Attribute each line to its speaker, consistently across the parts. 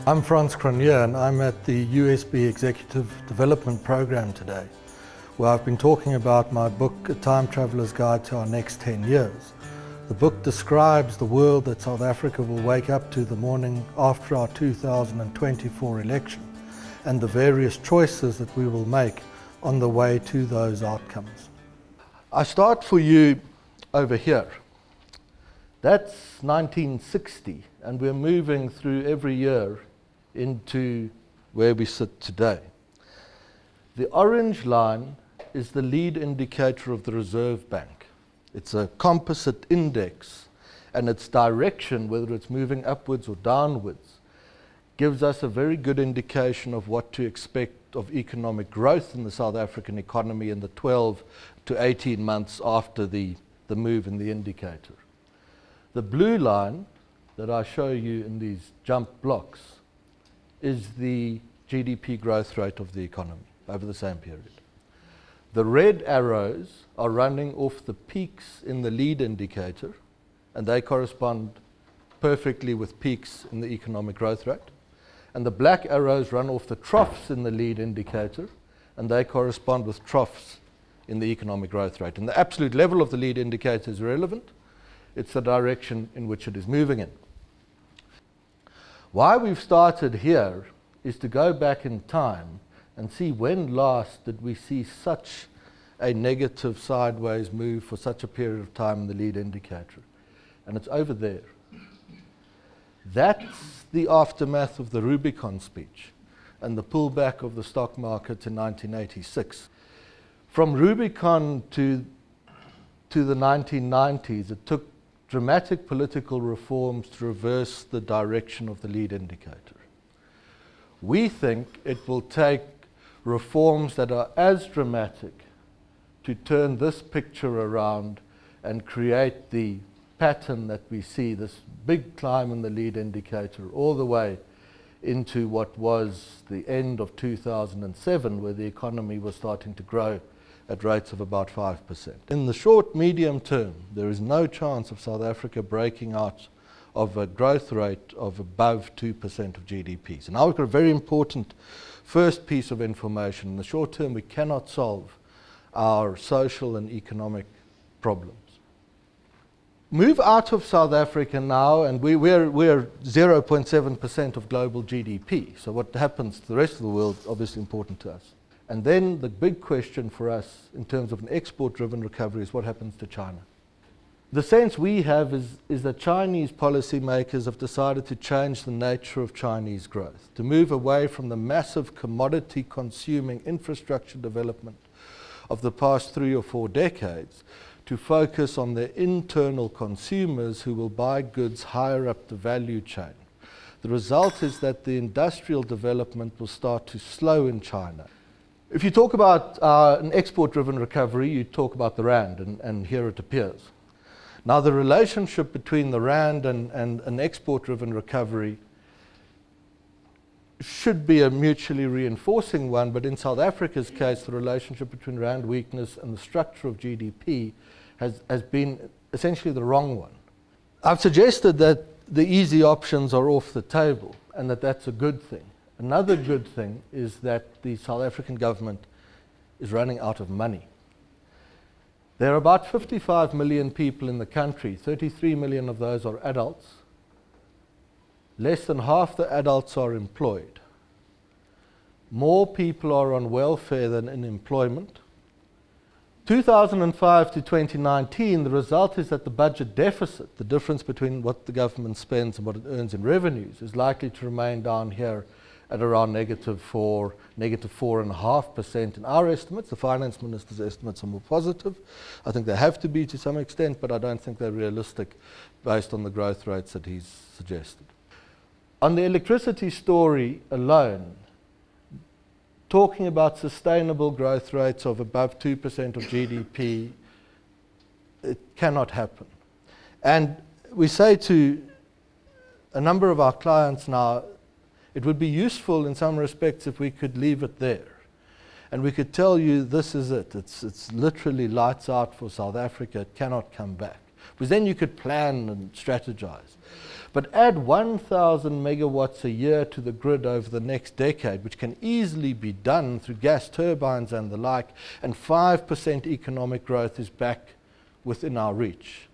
Speaker 1: I'm Frans Cronje and I'm at the USB Executive Development Program today, where I've been talking about my book, A Time Traveller's Guide to Our Next 10 Years. The book describes the world that South Africa will wake up to the morning after our 2024 election and the various choices that we will make on the way to those outcomes. I start for you over here. That's 1960, and we're moving through every year into where we sit today. The orange line is the lead indicator of the Reserve Bank. It's a composite index, and its direction, whether it's moving upwards or downwards, gives us a very good indication of what to expect of economic growth in the South African economy in the 12 to 18 months after the move in the indicator. The blue line that I show you in these jump blocks is the GDP growth rate of the economy over the same period. The red arrows are running off the peaks in the lead indicator, and they correspond perfectly with peaks in the economic growth rate. And the black arrows run off the troughs in the lead indicator, and they correspond with troughs in the economic growth rate. And the absolute level of the lead indicator is irrelevant. It's the direction in which it is moving in. Why we've started here is to go back in time and see when last did we see such a negative sideways move for such a period of time in the lead indicator. And it's over there. That's the aftermath of the Rubicon speech and the pullback of the stock market in 1986. From Rubicon to the 1990s, it took dramatic political reforms to reverse the direction of the lead indicator. We think it will take reforms that are as dramatic to turn this picture around and create the pattern that we see, this big climb in the lead indicator, all the way into what was the end of 2007, where the economy was starting to grow at rates of about 5%. In the short, medium term, there is no chance of South Africa breaking out of a growth rate of above 2% of GDP. So now we've got a very important first piece of information. In the short term, we cannot solve our social and economic problems. Move out of South Africa now, and we're 0.7% of global GDP. So what happens to the rest of the world is obviously important to us. And then the big question for us in terms of an export-driven recovery is what happens to China. The sense we have is that Chinese policymakers have decided to change the nature of Chinese growth, to move away from the massive commodity-consuming infrastructure development of the past 3 or 4 decades to focus on their internal consumers who will buy goods higher up the value chain. The result is that the industrial development will start to slow in China. If you talk about an export-driven recovery, you talk about the rand, and here it appears. Now, the relationship between the rand and an export-driven recovery should be a mutually reinforcing one, but in South Africa's case, the relationship between rand weakness and the structure of GDP has been essentially the wrong one. I've suggested that the easy options are off the table, and that that's a good thing. Another good thing is that the South African government is running out of money. There are about 55 million people in the country. 33 million of those are adults. Less than half the adults are employed. More people are on welfare than in employment. 2005 to 2019, the result is that the budget deficit, the difference between what the government spends and what it earns in revenues, is likely to remain down here at around -4, -4.5% in our estimates. The finance minister's estimates are more positive. I think they have to be to some extent, but I don't think they're realistic based on the growth rates that he's suggested. On the electricity story alone, talking about sustainable growth rates of above 2% of GDP, it cannot happen. And we say to a number of our clients now, it would be useful in some respects if we could leave it there. And we could tell you this is it. It's literally lights out for South Africa. It cannot come back. because then you could plan and strategize. But add 1,000 megawatts a year to the grid over the next decade, which can easily be done through gas turbines and the like, and 5% economic growth is back within our reach.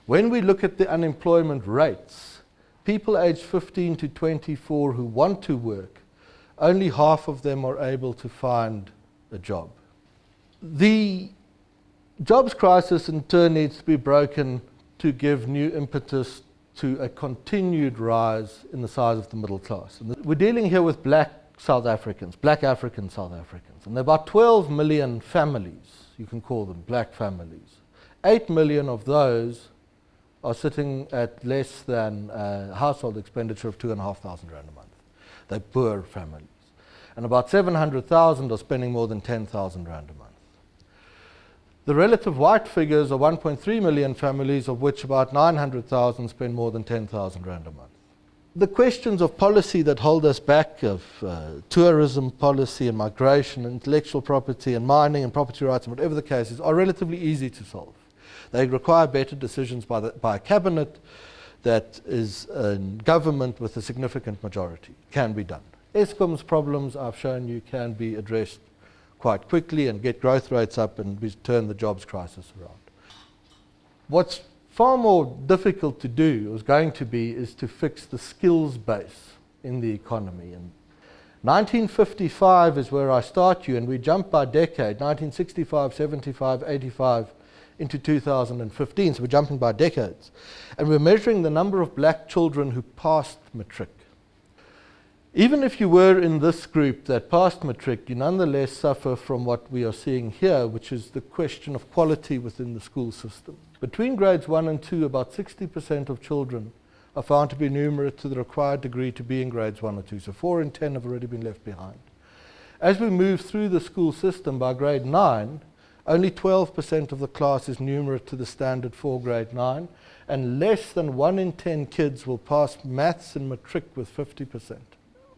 Speaker 1: When we look at the unemployment rates, people aged 15 to 24 who want to work, only half of them are able to find a job. The jobs crisis in turn needs to be broken to give new impetus to a continued rise in the size of the middle class. And we're dealing here with black South Africans, black African South Africans, and there are about 12 million families, you can call them black families. 8 million of those are sitting at less than a household expenditure of 2,500 rand a month. They're poor families. And about 700,000 are spending more than 10,000 rand a month. The relative white figures are 1.3 million families, of which about 900,000 spend more than 10,000 rand a month. The questions of policy that hold us back, of tourism policy and migration, and intellectual property and mining and property rights, and whatever the case is, are relatively easy to solve. They require better decisions by a cabinet that is in government with a significant majority. Can be done. Eskom's problems, I've shown you, can be addressed quite quickly and get growth rates up and we turn the jobs crisis around. What's far more difficult to do, or is going to be, is to fix the skills base in the economy. And 1955 is where I start you, and we jump by decade, 1965, 75, 85, into 2015, so we're jumping by decades. And we're measuring the number of black children who passed matric. Even if you were in this group that passed matric, you nonetheless suffer from what we are seeing here, which is the question of quality within the school system. Between grades 1 and 2, about 60% of children are found to be numerate to the required degree to be in grades 1 or 2. So 4 in 10 have already been left behind. As we move through the school system, by grade 9, only 12% of the class is numerate to the standard for grade 9, and less than 1 in 10 kids will pass maths and matric with 50%.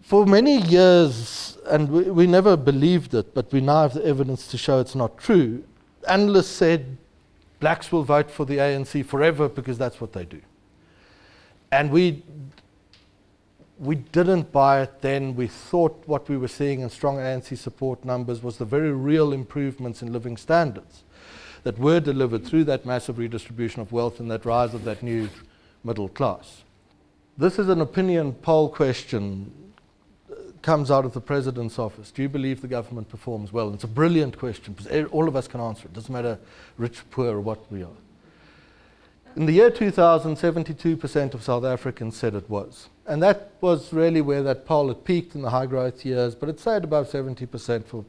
Speaker 1: For many years, and we never believed it, but we now have the evidence to show it's not true, analysts said blacks will vote for the ANC forever because that's what they do. And we didn't buy it then. We thought what we were seeing in strong ANC support numbers was the very real improvements in living standards that were delivered through that massive redistribution of wealth and that rise of that new middle class. This is an opinion poll question. Comes out of the President's office. Do you believe the government performs well? And it's a brilliant question because all of us can answer it. It doesn't matter rich, poor, or what we are. In the year 2000, 72% of South Africans said it was. And that was really where that poll had peaked in the high growth years, but it stayed above 70% for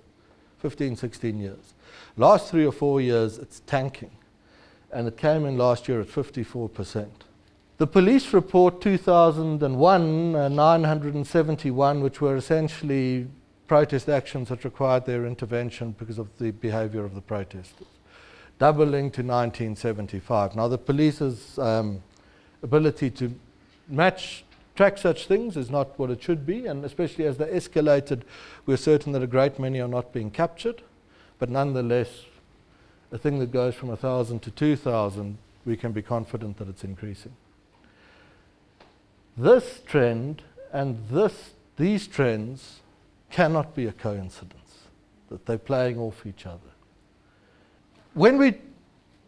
Speaker 1: 15, 16 years. Last 3 or 4 years, it's tanking. And it came in last year at 54%. The police report 2001, 971, which were essentially protest actions that required their intervention because of the behavior of the protesters, doubling to 1975. Now the police's ability to track such things is not what it should be, and especially as they escalated, we're certain that a great many are not being captured, but nonetheless, a thing that goes from 1,000 to 2,000, we can be confident that it's increasing. This trend and these trends cannot be a coincidence, that they're playing off each other. When we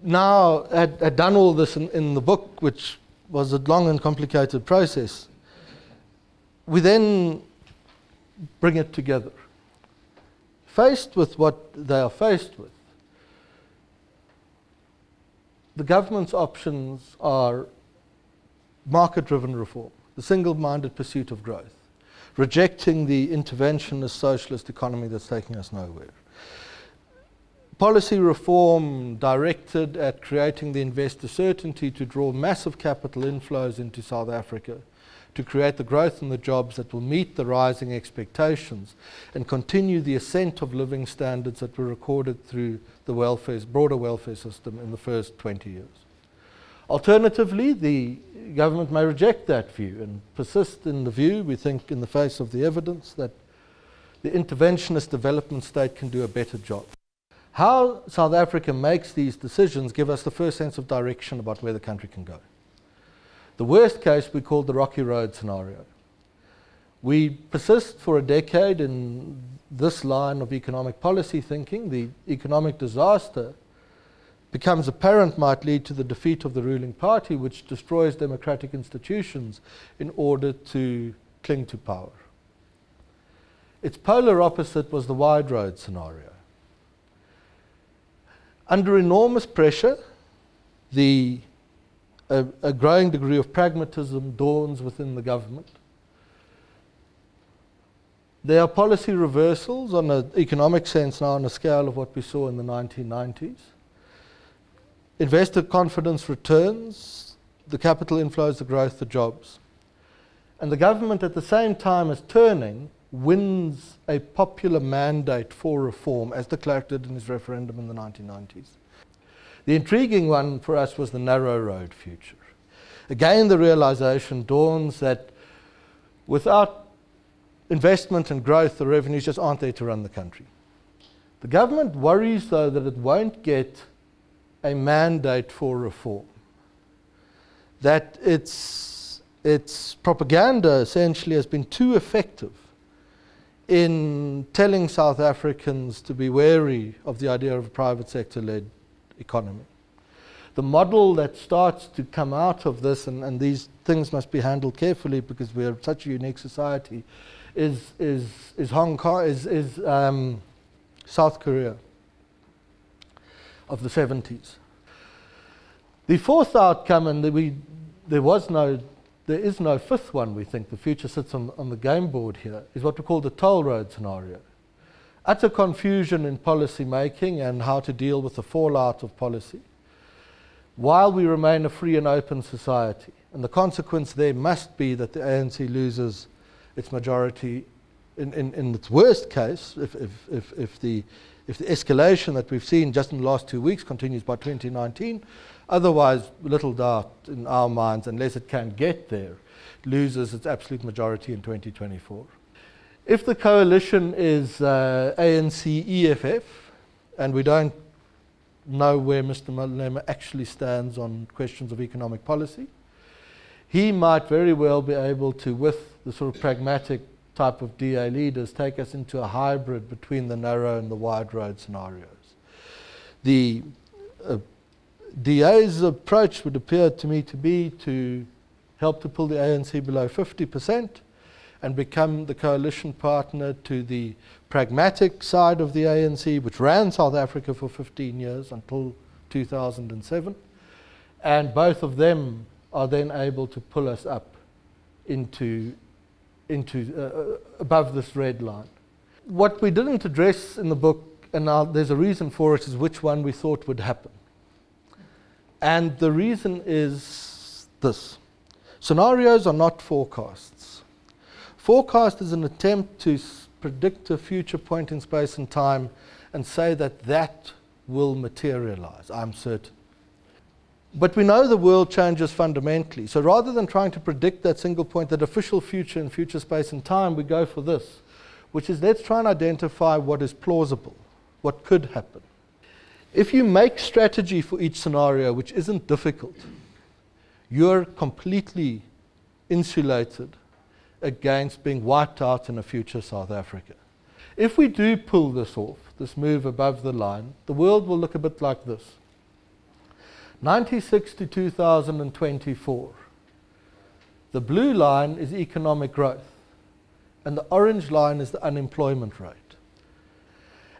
Speaker 1: now had done all this in the book, which was a long and complicated process, we then bring it together. Faced with what they are faced with, the government's options are market-driven reform, the single-minded pursuit of growth, rejecting the interventionist socialist economy that's taking us nowhere. Policy reform directed at creating the investor certainty to draw massive capital inflows into South Africa, to create the growth and the jobs that will meet the rising expectations and continue the ascent of living standards that were recorded through the broader welfare system in the first 20 years. Alternatively, the government may reject that view and persist in the view, we think in the face of the evidence, that the interventionist development state can do a better job. How South Africa makes these decisions give us the first sense of direction about where the country can go. The worst case we call the rocky road scenario. We persist for a decade in this line of economic policy thinking. The economic disaster becomes apparent might lead to the defeat of the ruling party, which destroys democratic institutions in order to cling to power. Its polar opposite was the wide road scenario. Under enormous pressure, a growing degree of pragmatism dawns within the government. There are policy reversals on an economic sense now on a scale of what we saw in the 1990s. Investor confidence returns, the capital inflows, the growth, the jobs. And the government at the same time as turning wins a popular mandate for reform as de Klerk did in his referendum in the 1990s. The intriguing one for us was the narrow road future. Again, the realization dawns that without investment and growth, the revenues just aren't there to run the country. The government worries, though, that it won't get a mandate for reform, that its propaganda essentially has been too effective in telling South Africans to be wary of the idea of a private sector-led economy. The model that starts to come out of this, and these things must be handled carefully because we are such a unique society, is Hong Kong, South Korea of the 70s. The fourth outcome, and there is no fifth one, we think, the future sits on the game board here, is what we call the toll road scenario. Utter confusion in policy making and how to deal with the fallout of policy, while we remain a free and open society. And the consequence there must be that the ANC loses its majority in its worst case, if the escalation that we've seen just in the last 2 weeks continues by 2019. Otherwise, little doubt in our minds, unless it can get there, loses its absolute majority in 2024. If the coalition is ANC EFF, and we don't know where Mr. Malema actually stands on questions of economic policy, he might very well be able to, with the sort of pragmatic type of DA leaders, take us into a hybrid between the narrow and the wide road scenarios. The DA's approach would appear to me to be to help to pull the ANC below 50% and become the coalition partner to the pragmatic side of the ANC, which ran South Africa for 15 years until 2007. And both of them are then able to pull us up into above this red line. What we didn't address in the book, and now there's a reason for it, is which one we thought would happen. And the reason is this. Scenarios are not forecasts. Forecast is an attempt to predict a future point in space and time and say that that will materialize, I'm certain. But we know the world changes fundamentally. So rather than trying to predict that single point, that official future in future space and time, we go for this, which is let's try and identify what is plausible, what could happen. If you make strategy for each scenario, which isn't difficult, you're completely insulated against being wiped out in a future South Africa. If we do pull this off, this move above the line, the world will look a bit like this. 96 to 2024. The blue line is economic growth, and the orange line is the unemployment rate.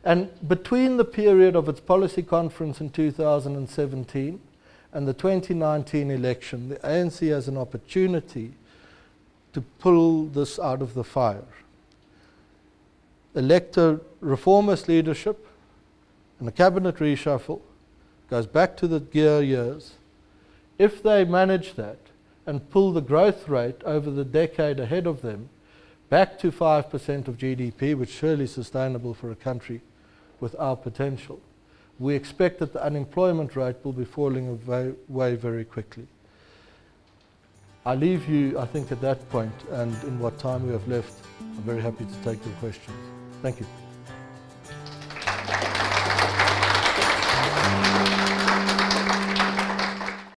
Speaker 1: And between the period of its policy conference in 2017 and the 2019 election, the ANC has an opportunity to pull this out of the fire. Elect a reformist leadership and a cabinet reshuffle, goes back to the gear years. If they manage that and pull the growth rate over the decade ahead of them back to 5% of GDP, which is surely sustainable for a country with our potential, we expect that the unemployment rate will be falling away very quickly. I leave you, I think, at that point, and in what time we have left, I'm very happy to take your questions. Thank you.